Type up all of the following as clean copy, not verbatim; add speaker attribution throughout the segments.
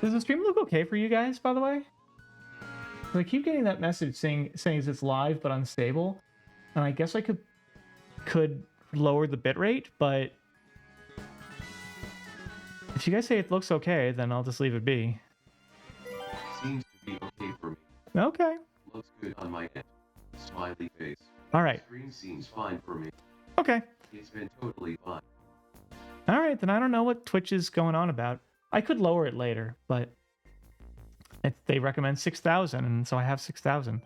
Speaker 1: Does the stream look okay for you guys, by the way? I keep getting that message saying it's live but unstable, and I guess I could lower the bitrate, but if you guys say it looks okay, then I'll just leave it be.
Speaker 2: Seems to be okay for me.
Speaker 1: Okay.
Speaker 2: Looks good on my end. Smiley face.
Speaker 1: All right.
Speaker 2: Screen seems fine for me.
Speaker 1: Okay.
Speaker 2: It's been totally fine.
Speaker 1: All right, then I don't know what Twitch is going on about. I could lower it later, but they recommend 6,000, and so I have 6,000.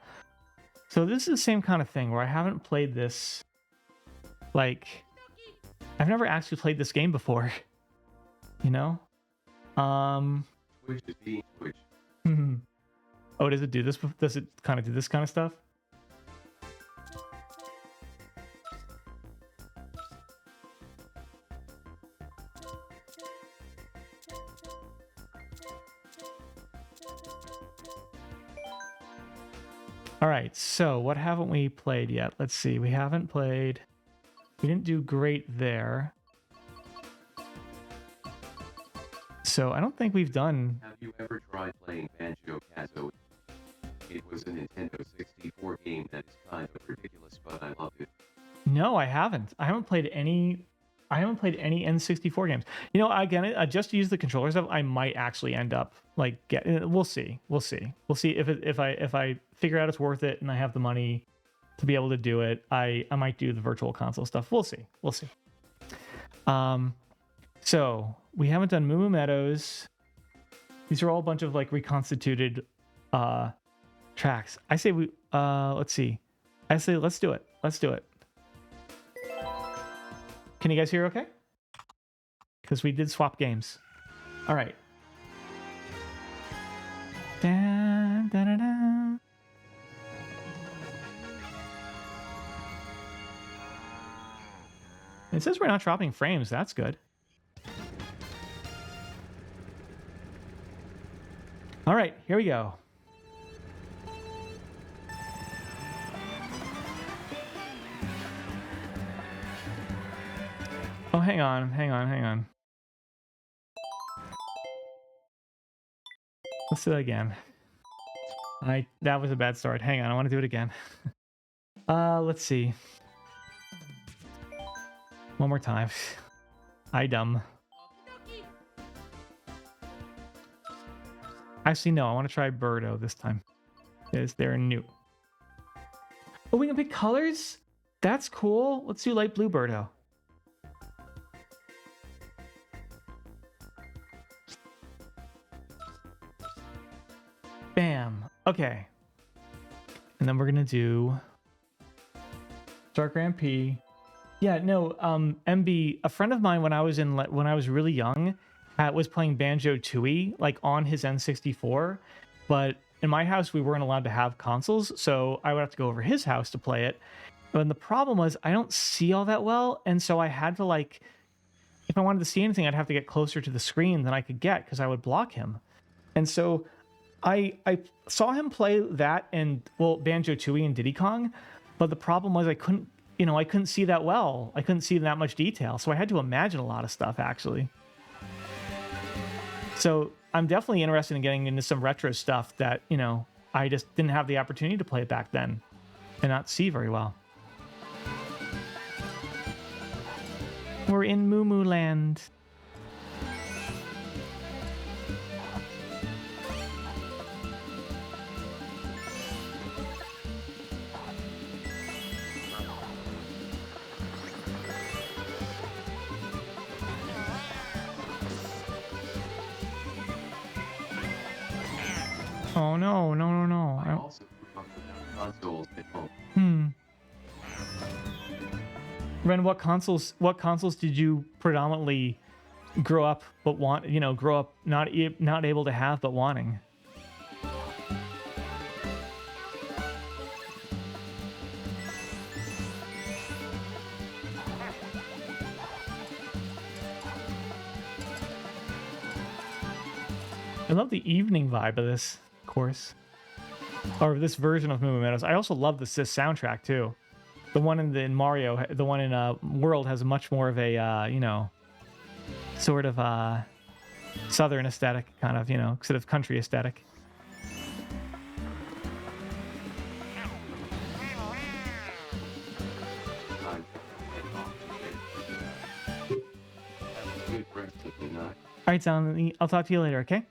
Speaker 1: So this is the same kind of thing where I haven't played this. Like, I've never actually played this game before. You know?
Speaker 2: Twitch is being Twitch.
Speaker 1: Oh, does it do this? Does it kind of do this kind of stuff? All right, so what haven't we played yet? Let's see. We haven't played. We didn't do great there. So I don't think we've done.
Speaker 2: Have you ever tried playing Banjo-Kazooie? It was a Nintendo 64 game that is kind of ridiculous, but I love it.
Speaker 1: No, I haven't. I haven't played any N64 games. You know, again, I just use the controller stuff. I might actually end up like we'll see. We'll see if I figure out it's worth it and I have the money to be able to do it. I might do the virtual console stuff. We'll see. So we haven't done Moo Moo Meadows. These are all a bunch of like reconstituted tracks. I say we let's see. I say let's do it. Can you guys hear okay? Because we did swap games. All right. Da, da, da, da. It says we're not dropping frames. That's good. All right, here we go. Oh, hang on. Let's do that again. That was a bad start. Hang on, I want to do it again. Let's see. One more time. Dumb. Actually, no, I want to try Birdo this time. Because they're new. Oh, we can pick colors? That's cool. Let's do light blue Birdo. Bam. Okay. And then we're gonna do Dark Grand P. Yeah, no, MB, a friend of mine when I was really young, was playing Banjo-Tooie like on his N64, but in my house we weren't allowed to have consoles, so I would have to go over his house to play it. And the problem was I don't see all that well, and so I had to like, if I wanted to see anything, I'd have to get closer to the screen than I could get because I would block him. And so I saw him play that and Banjo-Tooie and Diddy Kong, but the problem was I couldn't see that well. I couldn't see that much detail, so I had to imagine a lot of stuff actually. So I'm definitely interested in getting into some retro stuff that, I just didn't have the opportunity to play it back then and not see very well. We're in Moo Moo Land. Oh no.
Speaker 2: I also grew up without consoles at home.
Speaker 1: Ren, what consoles did you predominantly grow up not able to have but wanting? I love the evening vibe of this course, or this version of Moo Moo Meadows. I also love this soundtrack too. The one in Mario, the one in World has much more of a sort of southern aesthetic, kind of, you know, sort of country aesthetic. All right, Son, I'll talk to you later, okay?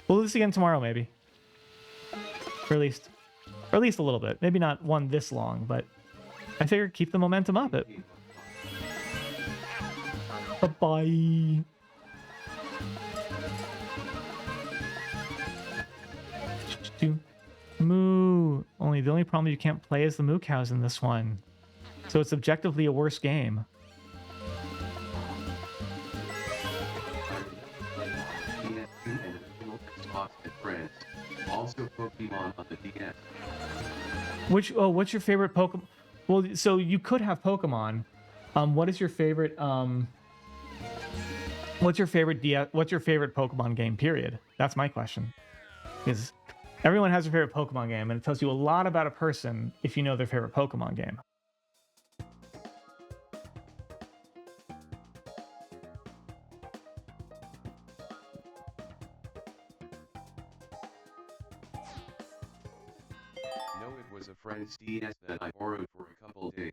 Speaker 1: We'll do this again tomorrow, maybe. Or at least a little bit. Maybe not one this long, but I figure keep the momentum up. Bye-bye. Moo. The only problem you can't play is the moo cows in this one. So it's objectively a worse game.
Speaker 2: Also Pokemon on the DS.
Speaker 1: What's your favorite Pokemon? Well, so you could have Pokemon. What is your favorite what's your favorite Pokemon game, period? That's my question. Because everyone has their favorite Pokemon game, and it tells you a lot about a person if you know their favorite Pokemon game.
Speaker 2: A friend's DS that I borrowed for a couple days.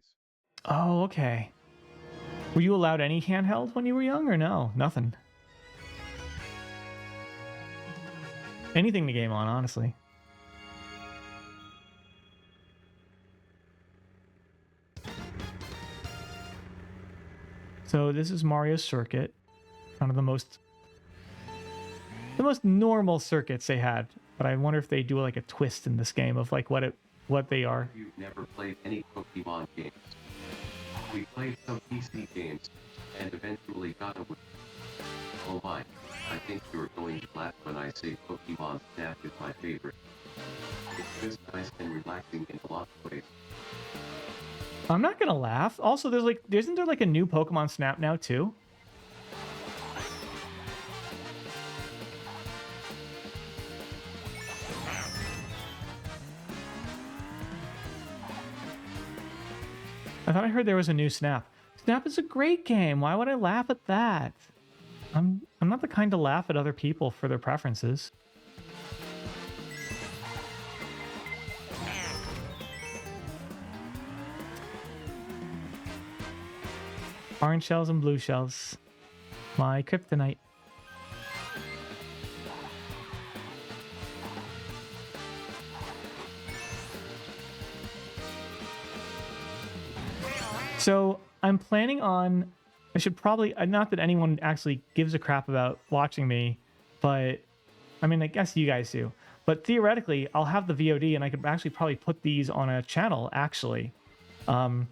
Speaker 1: Oh, okay. Were you allowed any handheld when you were young, or no? Nothing. Anything to game on, honestly. So this is Mario's circuit. Kind of the most normal circuits they had. But I wonder if they do like a twist in this game of like what they are.
Speaker 2: You've never played any Pokemon games. We played some PC games, and eventually got away. Oh my, I think you're going to laugh when I say Pokemon Snap is my favorite. It's just nice and relaxing in a lot of ways.
Speaker 1: I'm not gonna laugh. Also, isn't there like a new Pokemon Snap now too? I thought I heard there was a new Snap. Snap is a great game. Why would I laugh at that? I'm not the kind to laugh at other people for their preferences. Orange shells and blue shells. My kryptonite. So I'm planning on, I should probably, not that anyone actually gives a crap about watching me, but I mean, I guess you guys do. But theoretically, I'll have the VOD and I could actually probably put these on a channel, actually. And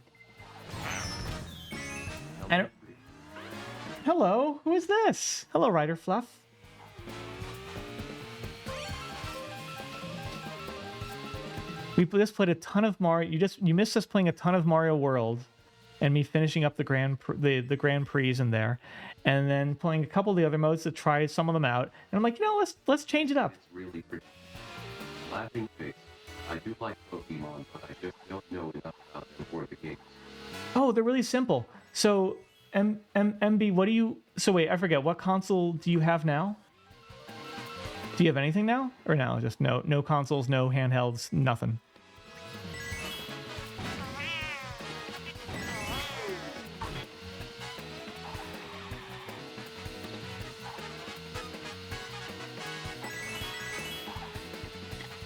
Speaker 1: hello, who is this? Hello, Ryder Fluff. We just played a ton of Mario. You missed us playing a ton of Mario World. And me finishing up the Grand Prix in there, and then playing a couple of the other modes to try some of them out. And I'm like, let's change it up.
Speaker 2: It's really pretty. Laughing face. I do like Pokemon, but I just don't know enough about them for the games.
Speaker 1: Oh, they're really simple. So, MB, what do you? So wait, I forget. What console do you have now? Do you have anything now, or no? Just no consoles, no handhelds, nothing.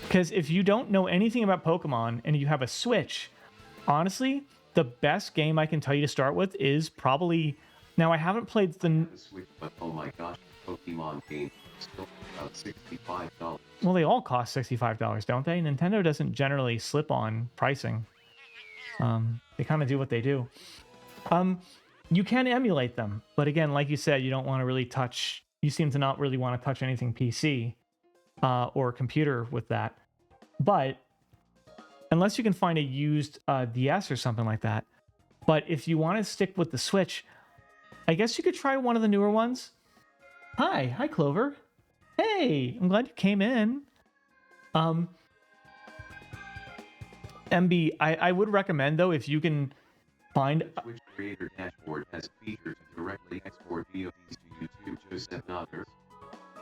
Speaker 1: Because if you don't know anything about Pokemon and you have a Switch, honestly, the best game I can tell you to start with is probably... Now, I haven't played the
Speaker 2: Switch, but oh my gosh, Pokemon game still about $65.
Speaker 1: Well, they all cost $65, don't they? Nintendo doesn't generally slip on pricing. They kind of do what they do. You can emulate them, but again, like you said, you don't want to really touch... You seem to not really want to touch anything PC or computer with that. But unless you can find a used DS or something like that. But if you want to stick with the Switch, I guess you could try one of the newer ones. Hi Clover. Hey, I'm glad you came in. MB, I would recommend though, if you can find.
Speaker 2: The Twitch creator dashboard has a feature to directly export VODs to YouTube. Joseph Nodders.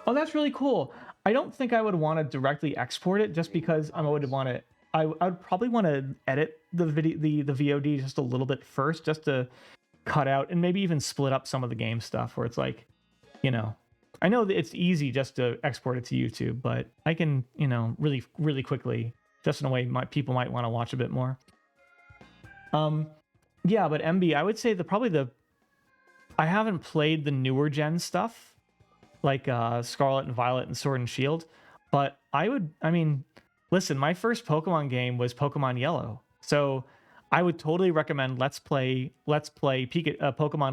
Speaker 1: Oh, that's really cool. I don't think I would want to directly export it just because I would want to. I would probably want to edit the video, the VOD just a little bit first, just to cut out and maybe even split up some of the game stuff where it's like, you know, I know that it's easy just to export it to YouTube, but I can, you know, really, really quickly, just in a way people might want to watch a bit more. Yeah, but MB, I would say I haven't played the newer gen stuff, like Scarlet and Violet and Sword and Shield, but I mean, listen, my first Pokemon game was Pokemon Yellow, so I would totally recommend Pokemon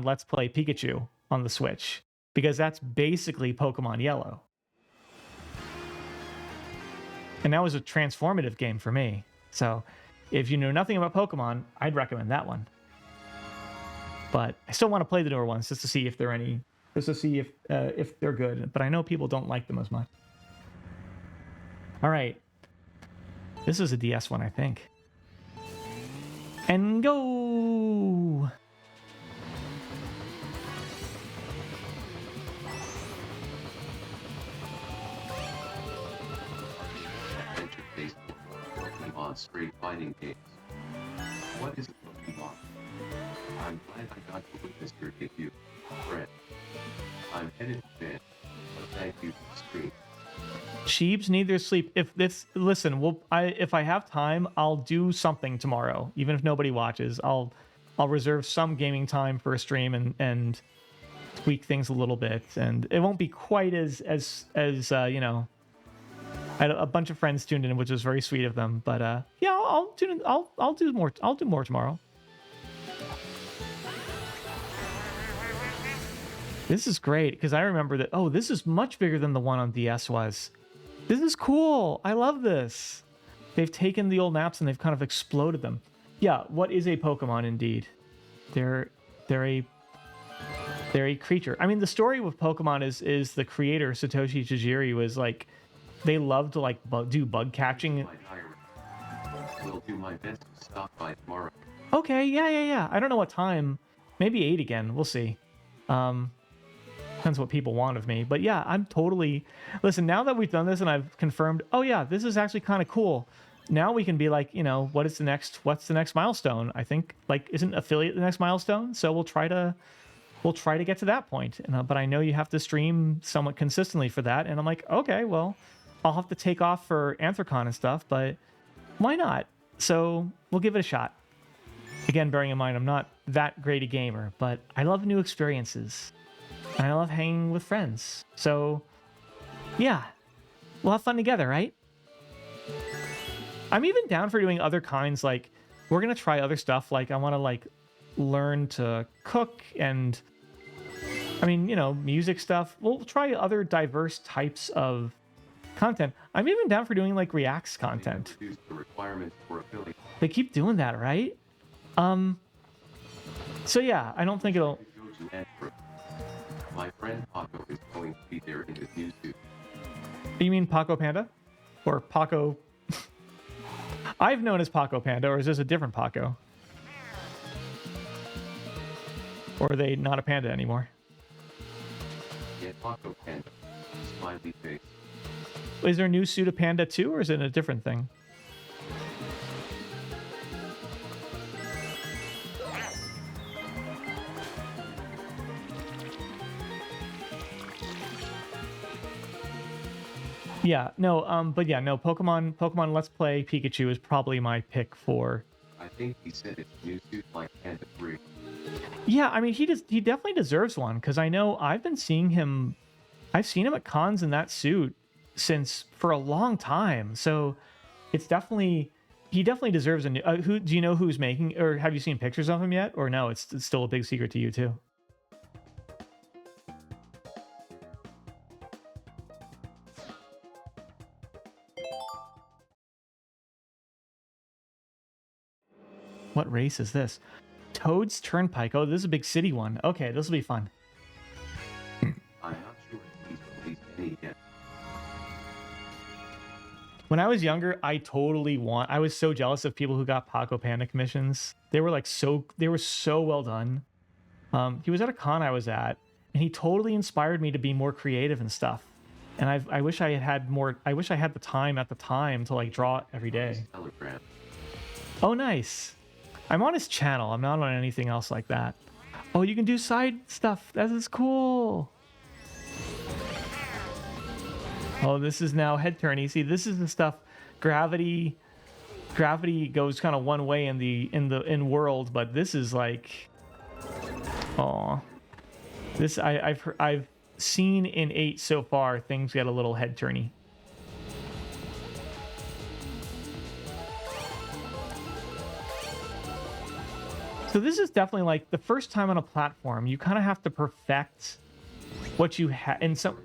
Speaker 1: Let's Play Pikachu on the Switch, because that's basically Pokemon Yellow. And that was a transformative game for me. So if you know nothing about Pokemon, I'd recommend that one. But I still want to play the newer ones just to see if if they're good. But I know people don't like them as much. All right. This is a DS one, I think. And go!
Speaker 2: Adventure Facebook, Pokemon straight fighting games. What is a Pokemon? I'm glad I got to witness your debut, Fred. I'm headed to bed, but thank you for the stream.
Speaker 1: Sheeps need their sleep. Listen, if I have time, I'll do something tomorrow. Even if nobody watches, I'll reserve some gaming time for a stream and tweak things a little bit. And it won't be quite as you know. I had a bunch of friends tuned in, which was very sweet of them. But yeah, I'll tune in. I'll do more. I'll do more tomorrow. This is great because I remember that. Oh, this is much bigger than the one on DS was. This is cool. I love this. They've taken the old maps and they've kind of exploded them. Yeah, what is a Pokemon indeed? They're a creature. I mean, the story with Pokemon is the creator Satoshi Tajiri was like, they love to like do bug catching.
Speaker 2: Will do my best to stop by tomorrow.
Speaker 1: Okay, yeah. I don't know what time. Maybe 8 again. We'll see. Depends what people want of me. But yeah, I'm totally... Listen, now that we've done this and I've confirmed, oh yeah, this is actually kind of cool. Now we can be like, you know, what's the next milestone? I think, like, isn't affiliate the next milestone? So we'll try to get to that point. But I know you have to stream somewhat consistently for that. And I'm like, okay, well, I'll have to take off for Anthrocon and stuff, but why not? So we'll give it a shot. Again, bearing in mind, I'm not that great a gamer, but I love new experiences. And I love hanging with friends. So, yeah, we'll have fun together, right? I'm even down for doing other kinds. Like, we're going to try other stuff. Like, I want to, like, learn to cook and, I mean, you know, music stuff. We'll try other diverse types of content. I'm even down for doing, like, Reacts content. They keep doing that, right? So, yeah, I don't think it'll...
Speaker 2: My friend Paco is going to be there in his new suit.
Speaker 1: You mean Paco Panda? Or Paco... I've known as Paco Panda, or is this a different Paco? Or are they not a panda anymore?
Speaker 2: Yeah, Paco Panda. Smiley face.
Speaker 1: Is there a new suit of Panda too, or is it a different thing? Yeah, no, but yeah, no, Pokemon Let's Play Pikachu is probably my pick for...
Speaker 2: I think he said it's new suit like Panda 3.
Speaker 1: Yeah, I mean, he definitely deserves one, because I know I've seen him at cons in that suit for a long time, so it's definitely... He definitely deserves a new... do you know who's making... Or have you seen pictures of him yet? Or no, it's still a big secret to you too? What race is this? Toad's Turnpike. Oh, this is a big city one. Okay, this will be fun.
Speaker 2: I'm not sure if he's released any yet.
Speaker 1: When I was younger, I was so jealous of people who got Paco Panda commissions. They were so well done. He was at a con I was at, and he totally inspired me to be more creative and stuff. And I wish I had more. I wish I had the time at the time to like draw every day.
Speaker 2: Telegram.
Speaker 1: Oh, nice. I'm on his channel. I'm not on anything else like that. Oh, you can do side stuff. That is cool. Oh, this is now head turny. See, this is the stuff. Gravity goes kind of one way in world, but this is like, oh, this I've seen in 8 so far. Things get a little head turny. So this is definitely like the first time on a platform. You kind of have to perfect what you have. And so,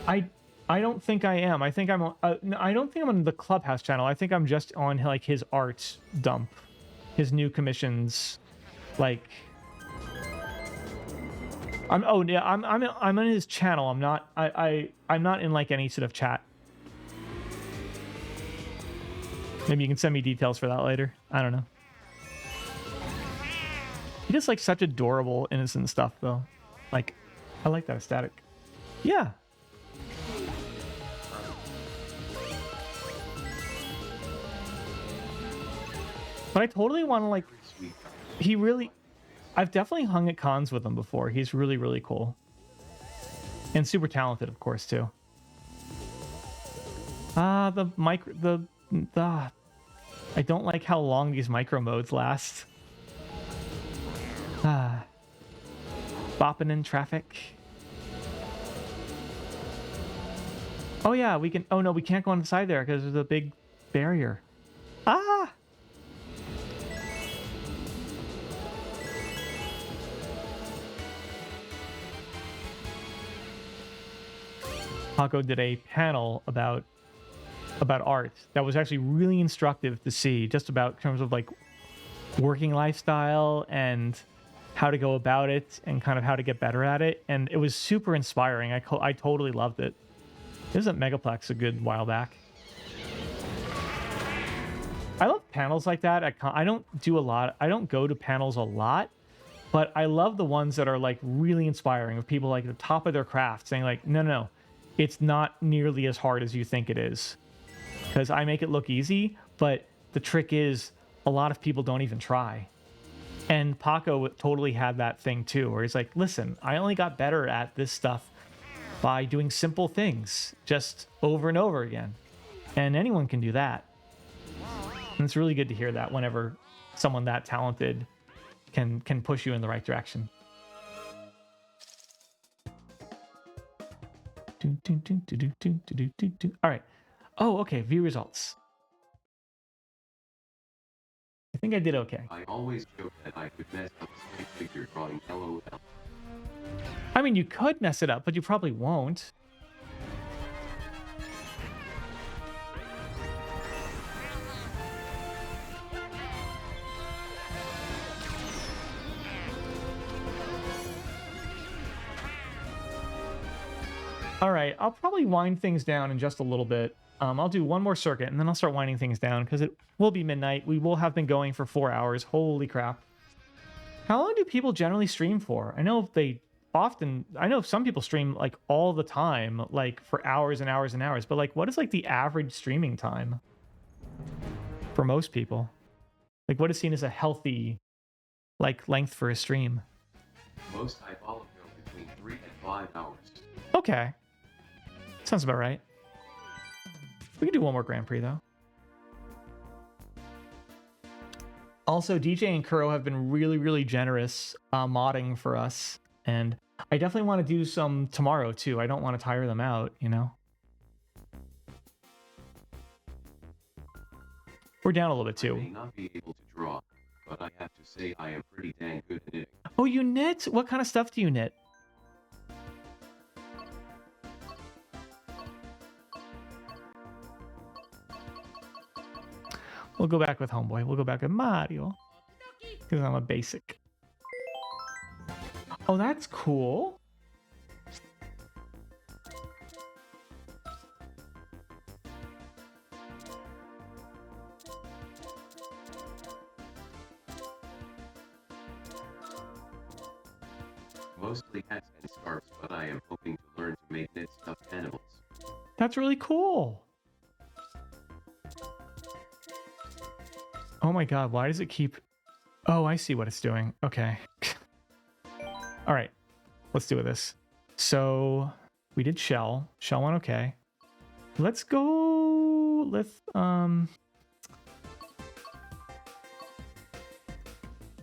Speaker 1: I don't think I am. I think I'm. I don't think I'm on the Clubhouse channel. I think I'm just on like his art dump, his new commissions, like. I'm on his channel. I'm not. I'm not in like any sort of chat. Maybe you can send me details for that later. I don't know. He does like such adorable, innocent stuff though. Like, I like that aesthetic. Yeah. But I totally want to like. I've definitely hung at cons with him before. He's really, really cool. And super talented, of course, too. I don't like how long these micro modes last. Bopping in traffic. Oh yeah, we can. Oh no, we can't go on the side there because there's a big barrier. Ah! Paco did a panel about art that was actually really instructive to see, just about in terms of like working lifestyle and how to go about it and kind of how to get better at it. And it was super inspiring. I totally loved it. It was at Megaplex a good while back. I love panels like that. I don't go to panels a lot, but I love the ones that are like really inspiring, of people like at the top of their craft saying like, no, it's not nearly as hard as you think it is. Because I make it look easy, but the trick is a lot of people don't even try. And Paco totally had that thing too, where he's like, listen, I only got better at this stuff by doing simple things just over and over again. And anyone can do that. And it's really good to hear that whenever someone that talented can push you in the right direction. All right. Oh, okay. View results. I think I did okay.
Speaker 2: I always joke that I could mess up stick figure drawing, LOL.
Speaker 1: I mean, you could mess it up, but you probably won't. All right, I'll probably wind things down in just a little bit. I'll do one more circuit, and then I'll start winding things down, because it will be midnight. We will have been going for 4 hours. Holy crap. How long do people generally stream for? I know some people stream, like, all the time, like, for hours and hours and hours. But, like, what is, like, the average streaming time for most people? Like, what is seen as a healthy, like, length for a stream?
Speaker 2: Most I follow go between 3 and 5 hours.
Speaker 1: Okay. Sounds about right. We can do one more Grand Prix, though. Also, DJ and Kuro have been really, really generous modding for us. And I definitely want to do some tomorrow, too. I don't want to tire them out, you know? We're down a little bit, too.
Speaker 2: I may not be able to draw, but I have to say I am pretty dang good at knitting.
Speaker 1: Oh, you knit? What kind of stuff do you knit? We'll go back with Homeboy. We'll go back with Mario. Because I'm a basic. Oh, that's cool.
Speaker 2: Mostly hats and scarves, but I am hoping to learn to make knit stuffed animals.
Speaker 1: That's really cool. Oh my god, why does it keep... Oh, I see what it's doing. Okay. All right, let's do this. So we did shell. Shell went okay. Let's go...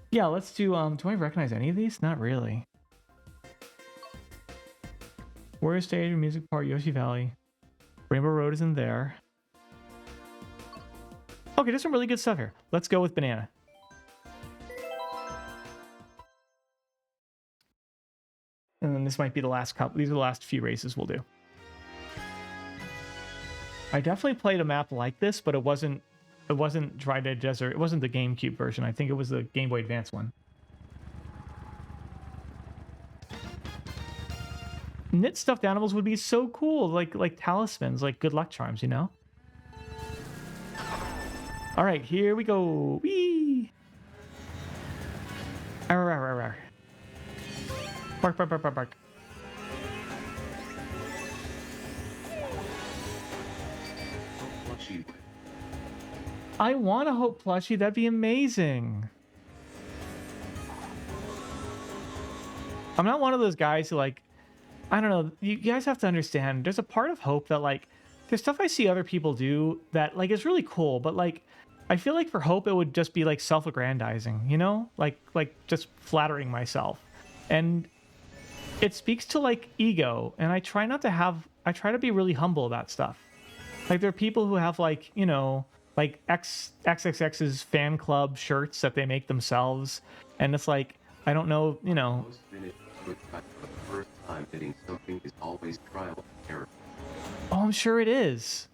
Speaker 1: Yeah, let's do... Do I recognize any of these? Not really. Warrior Stage, Music Park, Yoshi Valley. Rainbow Road is in there. Okay, there's some really good stuff here. Let's go with Banana. And then this might be the last couple. These are the last few races we'll do. I definitely played a map like this, but it wasn't Dry Dead Desert. It wasn't the GameCube version. I think it was the Game Boy Advance one. Knit stuffed animals would be so cool, like talismans, like good luck charms, you know? All right, here we go. Whee! Arr, arr, arr, arr. Bark, bark, bark, bark, bark. I want a Hope plushie. That'd be amazing. I'm not one of those guys who, like, I don't know. You guys have to understand. There's a part of Hope that, like, there's stuff I see other people do that, like, is really cool. But, like, I feel like for Hope, it would just be, like, self-aggrandizing, you know? Like just flattering myself. And it speaks to, like, ego. And I try to be really humble about stuff. Like, there are people who have, like, you know, like XXX's fan club shirts that they make themselves. And it's like, I don't know, you know.
Speaker 2: First time hitting something is always trial and error.
Speaker 1: Oh, I'm sure it is.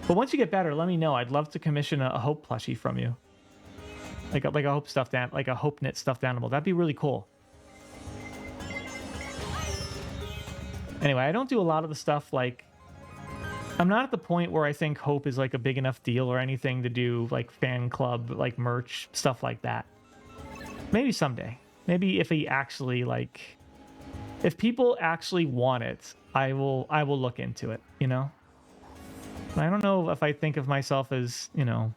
Speaker 1: But once you get better, let me know. I'd love to commission a Hope plushie from you. Like a Hope stuffed like a Hope knit stuffed animal. That'd be really cool. Anyway, I don't do a lot of the stuff like... I'm not at the point where I think Hope is like a big enough deal or anything to do like fan club, like merch, stuff like that. Maybe someday. Maybe if he actually like... If people actually want it, I will look into it, you know? But I don't know if I think of myself as, you know,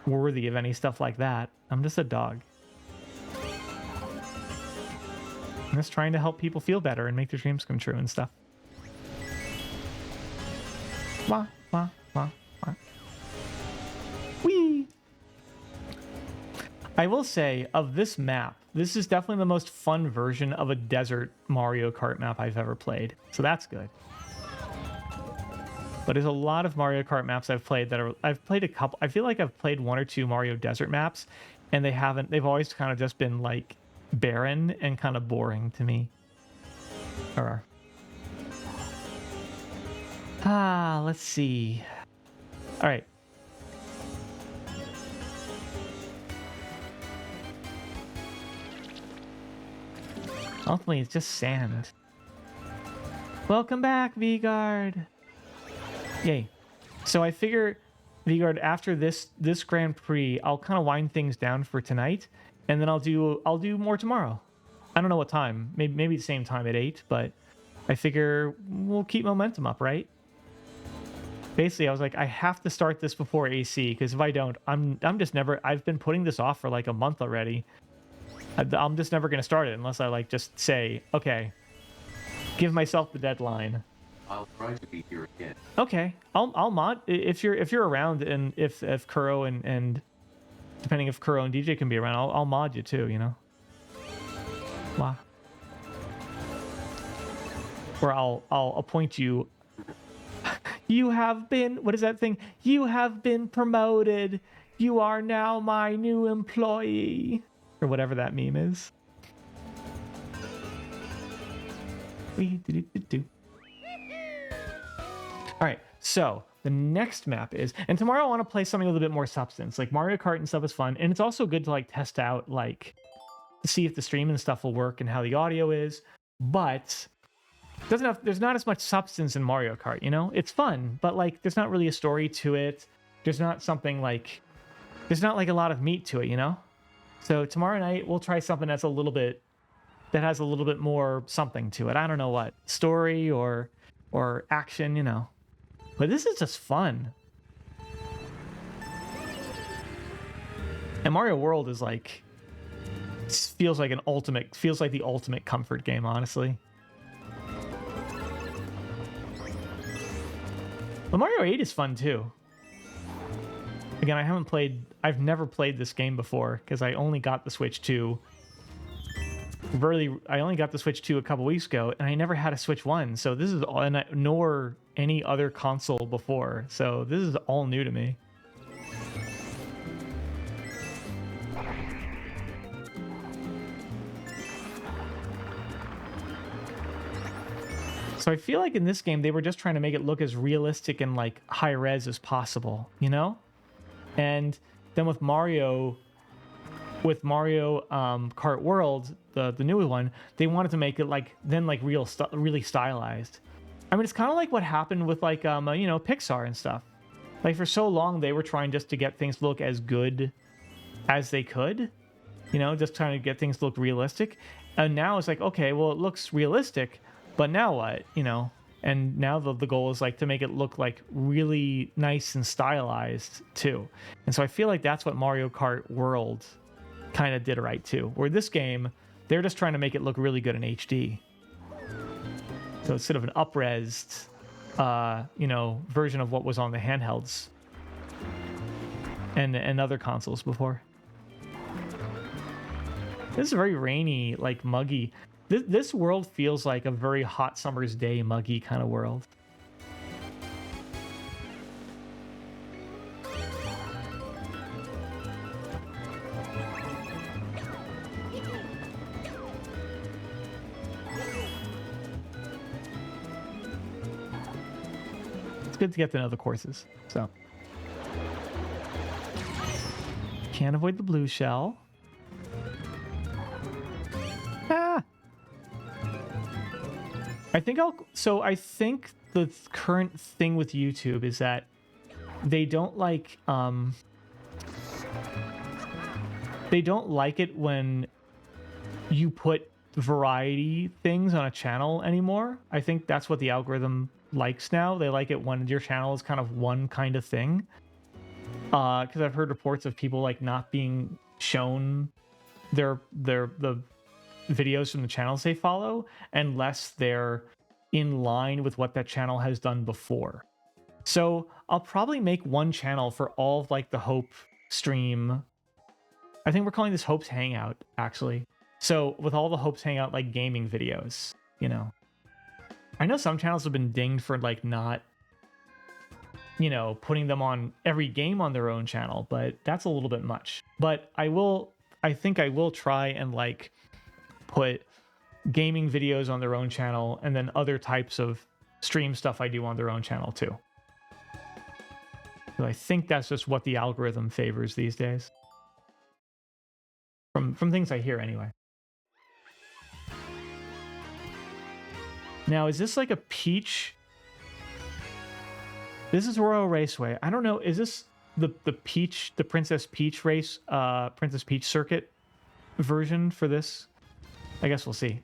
Speaker 1: worthy of any stuff like that. I'm just a dog. I'm just trying to help people feel better and make their dreams come true and stuff. Wah, wah, wah, wah. Whee! I will say, of this map, this is definitely the most fun version of a desert Mario Kart map I've ever played. So that's good. But there's a lot of Mario Kart maps I've played that are... I've played a couple... I feel like I've played one or two Mario Desert maps, and they've always kind of just been, like, barren and kind of boring to me. Or... let's see. All right. Ultimately, it's just sand. Welcome back, V-Guard. Yay. So I figure, V-Guard, after this Grand Prix, I'll kind of wind things down for tonight, and then I'll do more tomorrow. I don't know what time. Maybe the same time at 8, but I figure we'll keep momentum up, right? Basically, I was like, I have to start this before AC, because if I don't, I'm just never... I've been putting this off for like a month already. I'm just never going to start it unless I like just say, okay, give myself the deadline.
Speaker 2: I'll try to be here again.
Speaker 1: Okay, I'll mod if you're around, and if Kuro and depending if Kuro and DJ can be around, I'll mod you too, you know. Wow. Or I'll appoint you. You have been, what is that thing? You have been promoted. You are now my new employee. Or whatever that meme is. Alright, so the next map is... And tomorrow I want to play something with a bit more substance. Like Mario Kart and stuff is fun. And it's also good to like test out, like, to see if the stream and stuff will work and how the audio is. But... there's not as much substance in Mario Kart, you know? It's fun, but like there's not really a story to it. There's not something like... There's not like a lot of meat to it, you know? So tomorrow night we'll try something that's a little bit that has a little bit more something to it. I don't know what, story or action, you know. But this is just fun. And Mario World is like, feels like the ultimate comfort game, honestly. But Mario 8 is fun too. Again, I've never played this game before because I only got the Switch 2. I only got the Switch 2 a couple weeks ago, and I never had a Switch 1. So this is all, nor any other console before. So this is all new to me. So I feel like in this game, they were just trying to make it look as realistic and like high res as possible, you know? And then with Mario Kart World, the newer one, they wanted to make it like really stylized. I mean, it's kind of like what happened with like Pixar and stuff. Like for so long, they were trying just to get things to look as good as they could, you know, just trying to get things to look realistic. And now it's like, okay, well, it looks realistic, but now what, you know? And now the goal is like to make it look like really nice and stylized too. And so I feel like that's what Mario Kart World kind of did right too. Where this game, they're just trying to make it look really good in HD. So it's sort of an up-resed, version of what was on the handhelds and other consoles before. This is very rainy, like muggy. This world feels like a very hot summer's day, muggy kind of world. It's good to get to know the courses, so. Can't avoid the blue shell. Ah! I think the current thing with YouTube is that they don't like it when you put variety things on a channel anymore. I think that's what the algorithm likes now. They like it when your channel is kind of one kind of thing. Because I've heard reports of people like not being shown the videos from the channels they follow unless they're in line with what that channel has done before. So I'll probably make one channel for all of like the Hope stream. I think we're calling this Hope's Hangout, actually. So with all the Hope's Hangout like gaming videos, you know. I know some channels have been dinged for like not, you know, putting them on every game on their own channel, but that's a little bit much. But I think I will try and like put gaming videos on their own channel and then other types of stream stuff I do on their own channel too. So I think that's just what the algorithm favors these days. From things I hear anyway. Now, is this like a Peach? This is Royal Raceway. I don't know. Is this the Princess Peach race, Princess Peach circuit version for this? I guess we'll see.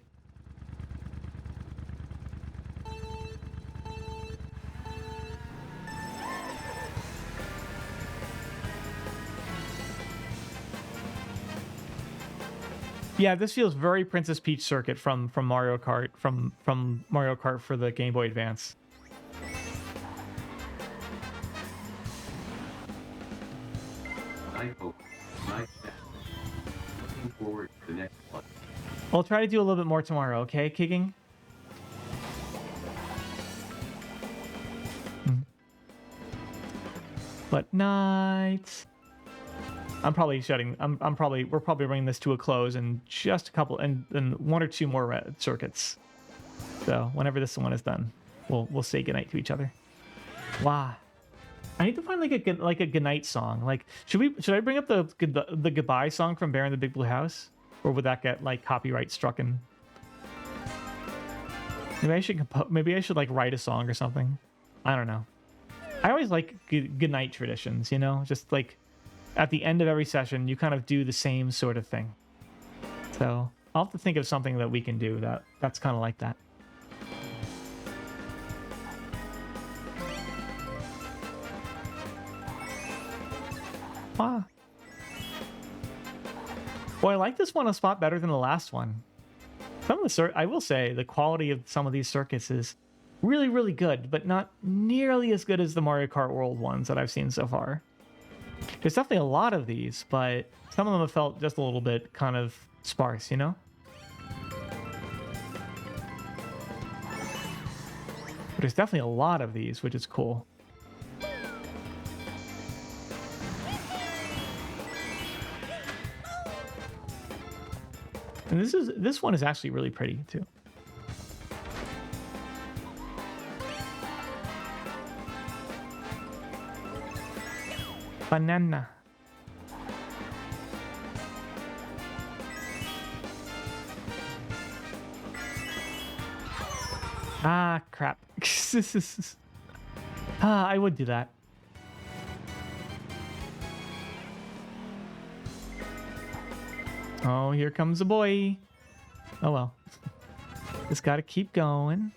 Speaker 1: Yeah, this feels very Princess Peach circuit from Mario Kart, from Mario Kart for the Game Boy Advance.
Speaker 2: I hope. Nice. Looking forward to the next one.
Speaker 1: I'll try to do a little bit more tomorrow, okay, Kicking? But night. We're probably bringing this to a close in just a couple and one or two more circuits. So whenever this one is done, we'll say goodnight to each other. Wow. I need to find like a goodnight song. Like, should I bring up the goodbye song from Bear in the Big Blue House, or would that get like copyright strucken? Maybe I should like write a song or something. I don't know. I always like goodnight traditions, you know, just like at the end of every session, you kind of do the same sort of thing. So I'll have to think of something that we can do that's kind of like that. Ah. Boy, I like this one a spot better than the last one. Some of the I will say the quality of some of these circuits is really, really good, but not nearly as good as the Mario Kart World ones that I've seen so far. There's definitely a lot of these, but some of them have felt just a little bit kind of sparse, you know? But there's definitely a lot of these, which is cool. And this one is actually really pretty too. Banana. Ah, crap. I would do that. Oh, here comes a boy. Oh well. Just gotta keep going.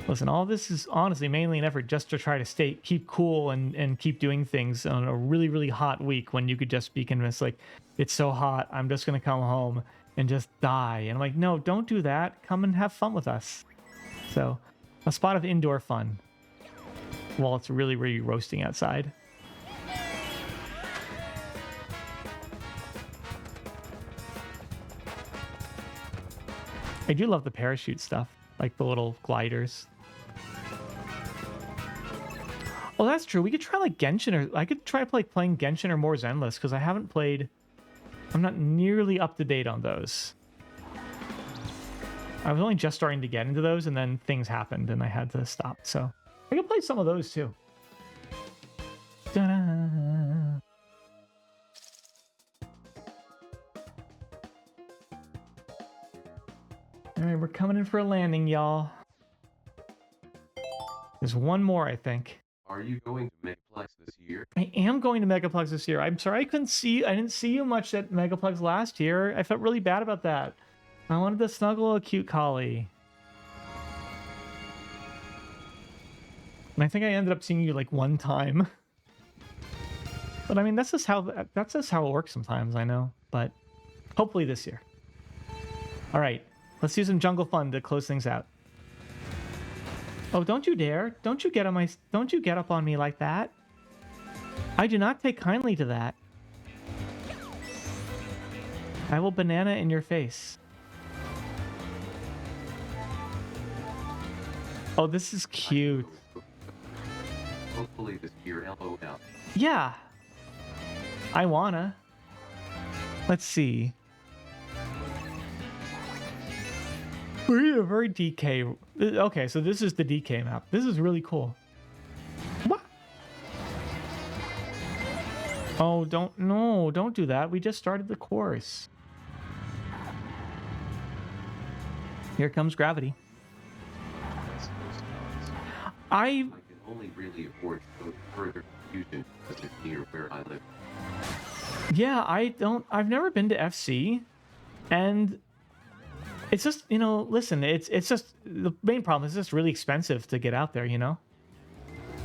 Speaker 1: Listen, all this is honestly mainly an effort just to try to keep cool and keep doing things on a really, really hot week when you could just be convinced, like, it's so hot, I'm just going to come home and just die. And I'm like, no, don't do that. Come and have fun with us. So, a spot of indoor fun while it's really, really roasting outside. I do love the parachute stuff, like the little gliders. Oh, that's true. We could try like Genshin, or I could try like playing Genshin or More Zenless, because I haven't played. I'm not nearly up to date on those. I was only just starting to get into those, and then things happened, and I had to stop. So I could play some of those too. Ta-da! All right, we're coming in for a landing, y'all. There's one more, I think.
Speaker 2: Are you going to Megaplex this year?
Speaker 1: I am going to Megaplex this year. I'm sorry I didn't see you much at Megaplex last year. I felt really bad about that. I wanted to snuggle a cute collie. And I think I ended up seeing you like one time. But I mean, that's just how it works sometimes, I know. But hopefully this year. All right, let's do some jungle fun to close things out. Oh, don't you dare. Don't you get up on me like that. I do not take kindly to that. I will banana in your face. Oh, this is cute.
Speaker 2: Hopefully this year, LOL.
Speaker 1: Yeah. I wanna. Let's see. We're in a very DK. Okay, so this is the DK map. This is really cool. What? Oh, don't do that. We just started the course. Here comes gravity. I
Speaker 2: can only really afford to go further confusion because it's near where I live.
Speaker 1: Yeah, I've never been to FC, and it's just, you know, listen, it's just, the main problem is just really expensive to get out there, you know?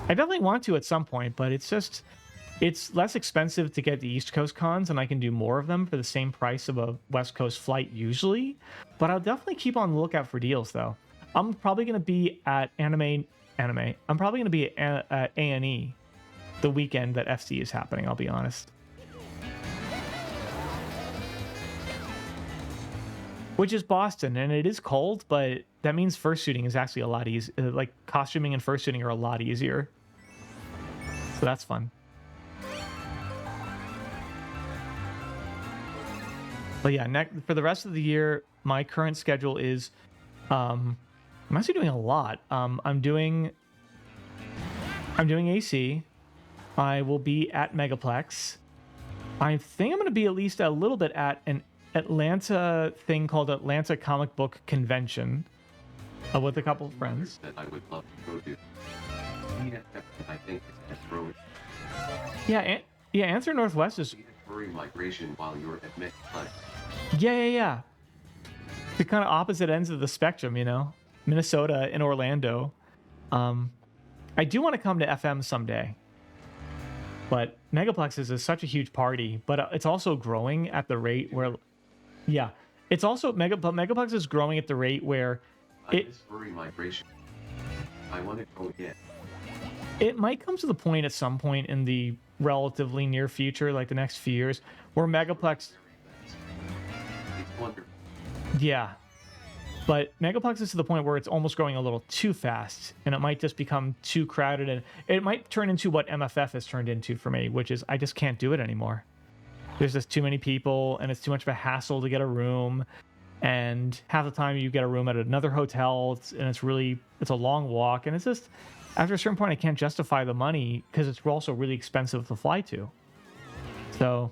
Speaker 1: I definitely want to at some point, but it's less expensive to get the East Coast cons, and I can do more of them for the same price of a West Coast flight usually. But I'll definitely keep on the lookout for deals, though. I'm probably going to be at Anime. I'm probably going to be at A&E the weekend that FC is happening, I'll be honest. Which is Boston, and it is cold, but that means fursuiting is actually a lot easier. Like, costuming and fursuiting are a lot easier. So that's fun. But yeah, for the rest of the year, my current schedule is... I'm actually doing a lot. I'm doing AC. I will be at Megaplex. I think I'm going to be at least a little bit at an Atlanta thing called Atlanta Comic Book Convention. with a couple of friends.
Speaker 2: That I would love to go to. EFF, I think it's growing.
Speaker 1: Yeah, Answer Northwest is...
Speaker 2: Furry migration while you're at Metplex.
Speaker 1: Yeah. The kind of opposite ends of the spectrum, you know? Minnesota and Orlando. I do want to come to FM someday. But Megaplexes is such a huge party, but it's also growing at the rate where... Yeah, it's also... Megaplex is growing at the rate where...
Speaker 2: Furry migration. I want to go again.
Speaker 1: It might come to the point at some point in the relatively near future, like the next few years, where Megaplex...
Speaker 2: It's wonderful.
Speaker 1: Yeah. But Megaplex is to the point where it's almost growing a little too fast, and it might just become too crowded, and it might turn into what MFF has turned into for me, which is I just can't do it anymore. There's just too many people, and it's too much of a hassle to get a room, and half the time you get a room at another hotel, and it's a long walk, and it's just, after a certain point, I can't justify the money, because it's also really expensive to fly to. So,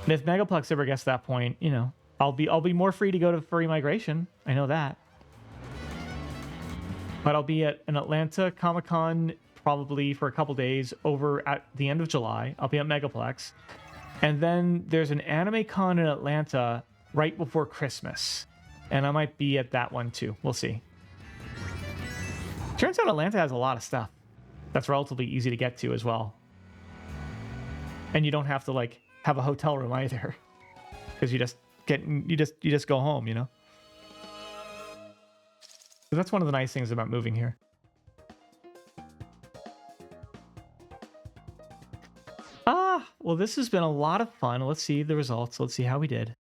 Speaker 1: and if Megaplex ever gets to that point, you know, I'll be more free to go to Furry Migration. I know that. But I'll be at an Atlanta Comic-Con probably for a couple days over at the end of July. I'll be at Megaplex. And then there's an Anime Con in Atlanta right before Christmas. And I might be at that one too. We'll see. Turns out Atlanta has a lot of stuff that's relatively easy to get to as well. And you don't have to like have a hotel room either. Because you just go home, you know? So that's one of the nice things about moving here. Well, this has been a lot of fun. Let's see the results. Let's see how we did.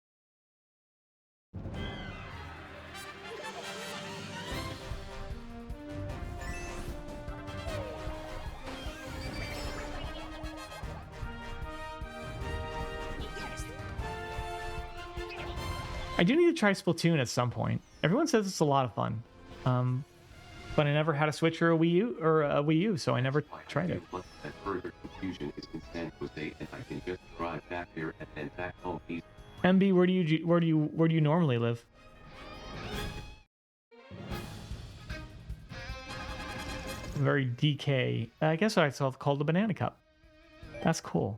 Speaker 1: I do need to try Splatoon at some point. Everyone says it's a lot of fun. But I never had a Switch or a Wii U, so I never tried it.
Speaker 2: That further confusion is in San Jose, and I can just drive back there and back home easy.
Speaker 1: MB, where do you normally live? Very DK. I guess I saw it called the Banana Cup. That's cool.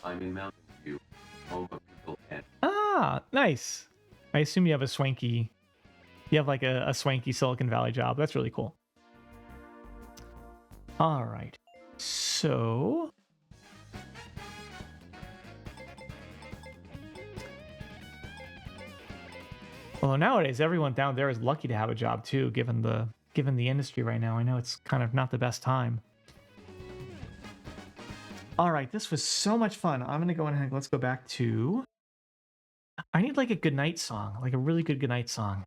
Speaker 2: I'm in Mountain View, home of People Head.
Speaker 1: Ah, nice. I assume you have like a swanky Silicon Valley job. That's really cool. All right. So well, nowadays everyone down there is lucky to have a job too, given the industry right now. I know it's kind of not the best time. All right, this was so much fun. I'm going to go ahead. Let's go back to... I need like a goodnight song, like a really good goodnight song.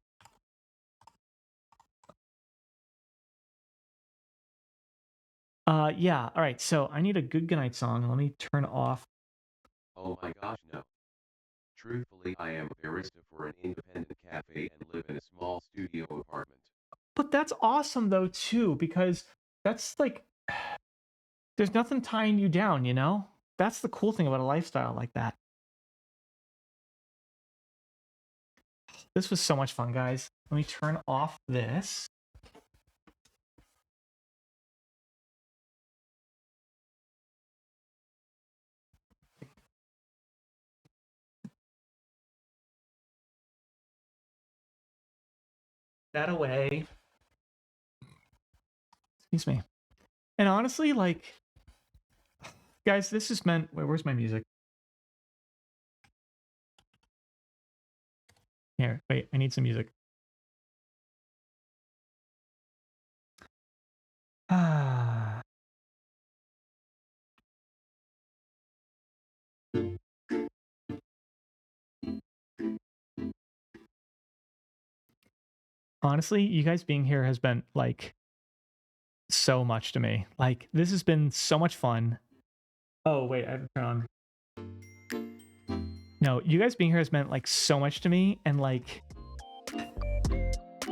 Speaker 1: Yeah, all right, so I need a good goodnight song. Let me turn off...
Speaker 2: Oh my gosh, no. Truthfully, I am a barista for an independent cafe and live in a small studio apartment.
Speaker 1: But that's awesome, though, too, because that's like... There's nothing tying you down, you know? That's the cool thing about a lifestyle like that. This was so much fun, guys. Let me turn off this. That away. Excuse me. And honestly, like... Guys, this is meant... Wait, where's my music? Here, wait, I need some music. Honestly, you guys being here has been, like, so much to me. Like, this has been so much fun. Oh, wait, I have to turn on... No, you guys being here has meant, like, so much to me, and, like...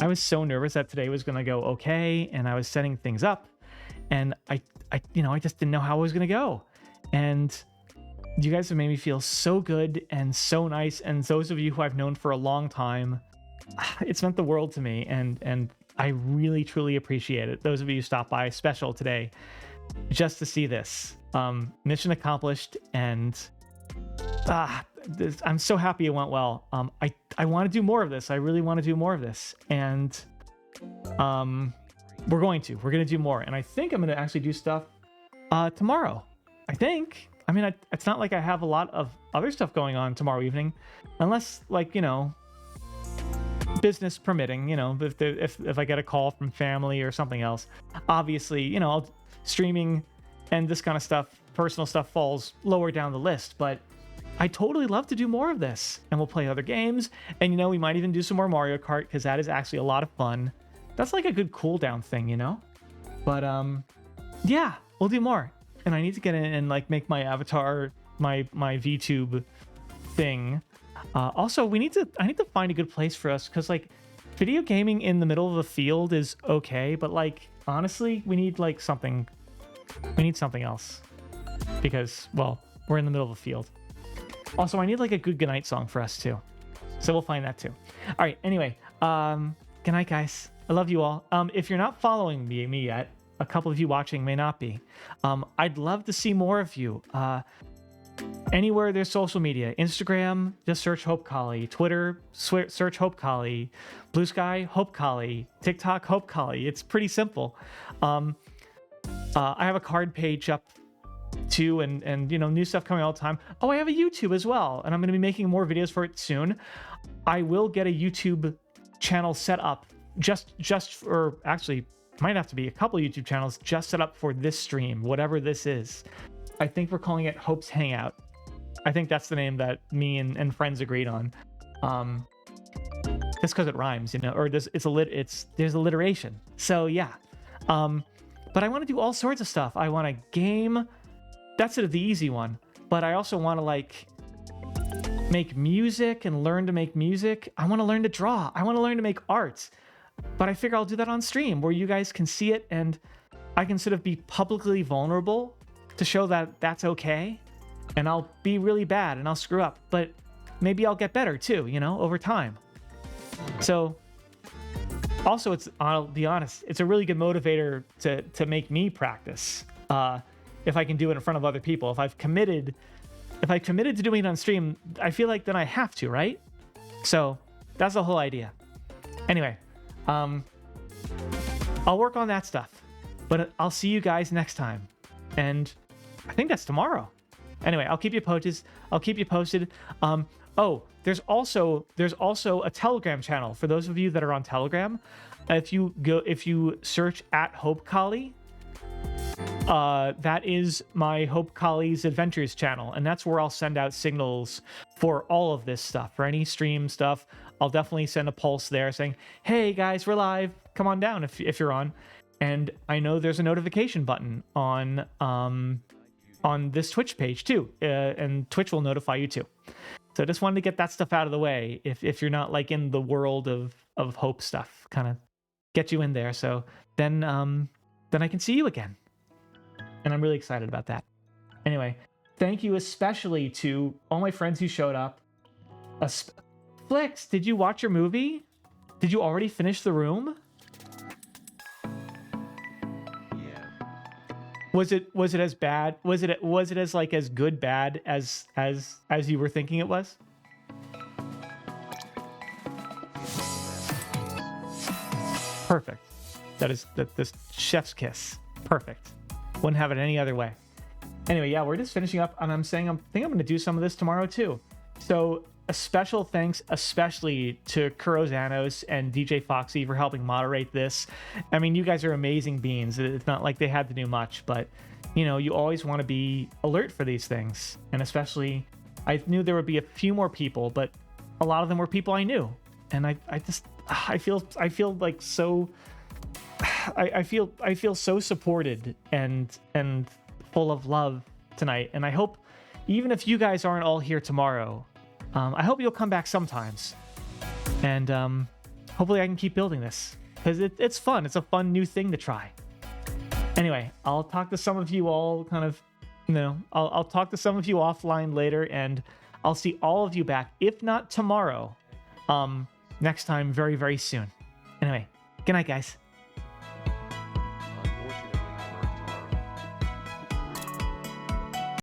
Speaker 1: I was so nervous that today was gonna go okay, and I was setting things up, and I just didn't know how it was gonna go. And You guys have made me feel so good and so nice, and those of you who I've known for a long time, it's meant the world to me, and I really truly appreciate it. Those of you who stopped by special today just to see this. Mission accomplished, and I'm so happy it went well. I want to do more of this. I really want to do more of this, and we're going to do more, and I think I'm going to actually do stuff tomorrow. I think. I mean, it's not like I have a lot of other stuff going on tomorrow evening, unless, like, you know, business permitting, you know, if I get a call from family or something else. Obviously, you know, streaming and this kind of stuff, personal stuff, falls lower down the list, but I totally love to do more of this, and we'll play other games, and, you know, we might even do some more Mario Kart, because that is actually a lot of fun. That's like a good cool down thing, you know? But yeah, we'll do more. And I need to get in and, like, make my avatar, my VTube thing. Also, I need to find a good place for us, because, like, video gaming in the middle of a field is okay, but, like, honestly, we need, like, something. We need something else, because, well, we're in the middle of a field. Also, I need, like, a good goodnight song for us too, so we'll find that too. All right. Anyway, good night, guys. I love you all. If you're not following me yet, a couple of you watching may not be. I'd love to see more of you. Anywhere there's social media, Instagram, just search Hope Collie. Twitter, search Hope Collie. Blue Sky, Hope Collie. TikTok, Hope Collie. It's pretty simple. I have a card page up too, and you know, new stuff coming all the time. Oh, I have a YouTube as well, and I'm going to be making more videos for it soon. I will get a YouTube channel set up just for, actually, might have to be a couple YouTube channels just set up for this stream, whatever this is. I think we're calling it Hope's Hangout. I think that's the name that me and friends agreed on. Just because it rhymes, you know, or there's alliteration. So yeah. But I want to do all sorts of stuff. I want to game. That's the easy one. But I also want to, like, make music and learn to make music. I want to learn to draw. I want to learn to make art. But I figure I'll do that on stream, where you guys can see it, and I can sort of be publicly vulnerable to show that that's okay. And I'll be really bad and I'll screw up, but maybe I'll get better too, you know, over time. So also, I'll be honest, it's a really good motivator to make me practice. If I can do it in front of other people. If I've committed to doing it on stream, I feel like then I have to, right? So that's the whole idea. Anyway, I'll work on that stuff, but I'll see you guys next time. And I think that's tomorrow. Anyway, I'll keep you posted. Oh, there's also a Telegram channel for those of you that are on Telegram. If you search @HopeCollie, that is my Hope Collie's Adventures channel, and that's where I'll send out signals for all of this stuff, for any stream stuff. I'll definitely send a pulse there saying, "Hey guys, we're live. Come on down if you're on." And I know there's a notification button on this Twitch page too, and Twitch will notify you too. So I just wanted to get that stuff out of the way. If you're not, like, in the world of Hope stuff, kind of get you in there. So then I can see you again, and I'm really excited about that. Anyway, thank you especially to all my friends who showed up. Flix, did you watch your movie? Did you already finish The Room? Was it as bad? Was it as, like, as good bad as you were thinking it was? Perfect. That is this chef's kiss. Perfect. Wouldn't have it any other way. Anyway, yeah, we're just finishing up, and I think I'm going to do some of this tomorrow too. So a special thanks, especially to Kuro Zanos and DJ Foxy for helping moderate this. I mean, you guys are amazing beans. It's not like they had to do much, but, you know, you always want to be alert for these things. And especially, I knew there would be a few more people, but a lot of them were people I knew. And I feel like so, I feel so supported and full of love tonight. And I hope, even if you guys aren't all here tomorrow, I hope you'll come back sometimes, and hopefully I can keep building this, because it's fun. It's a fun new thing to try. Anyway, I'll talk to some of you all kind of No, I'll talk to some of you offline later, and I'll see all of you back, if not tomorrow, next time very, very soon. Anyway, good night, guys.